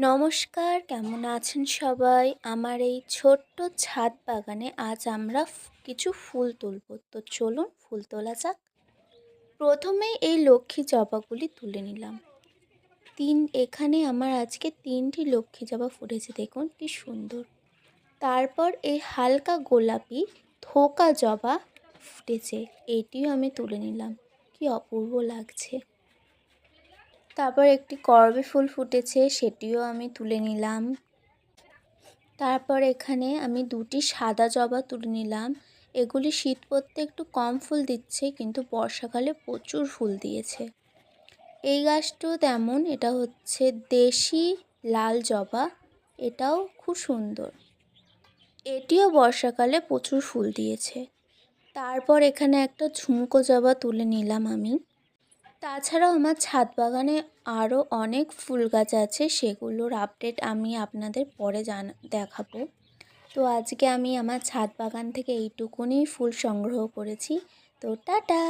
নমস্কার, কেমন আছেন সবাই? আমার এই ছোট্ট ছাদ বাগানে আজ আমরা কিছু ফুল তুলব। তো চলুন ফুল তোলা যাক। প্রথমেই এই লক্ষ্মী জবাগুলি তুলে নিলাম। এখানে আমার আজকে 3টি লক্ষ্মী জবা ফুটেছে, দেখুন কি সুন্দর। তারপর এই হালকা গোলাপি থোকা জবা ফুটেছে, এটিও আমি তুলে নিলাম। কি অপূর্ব লাগছে। তারপর একটি করবী ফুল ফুটেছে, সেটিও আমি তুলে নিলাম। তারপর এখানে আমি 2টি সাদা জবা তুলে নিলাম। এগুলি শীত পড়তে একটু কম ফুল দিচ্ছে, কিন্তু বর্ষাকালে প্রচুর ফুল দিয়েছে। এই গাছটিও তেমন, এটা হচ্ছে দেশি লাল জবা, এটাও খুব সুন্দর। এটিও বর্ষাকালে প্রচুর ফুল দিয়েছে। তারপর এখানে একটা ঝুমকো জবা তুলে নিলাম আমি। তাছাড়াও আমার ছাদ বাগানে আরও অনেক ফুল গাছ আছে, সেগুলোর আপডেট আমি আপনাদের পরে দেখাবো। তো আজকে আমি আমার ছাদ বাগান থেকে এইটুকুনি ফুল সংগ্রহ করেছি। তো টাটা।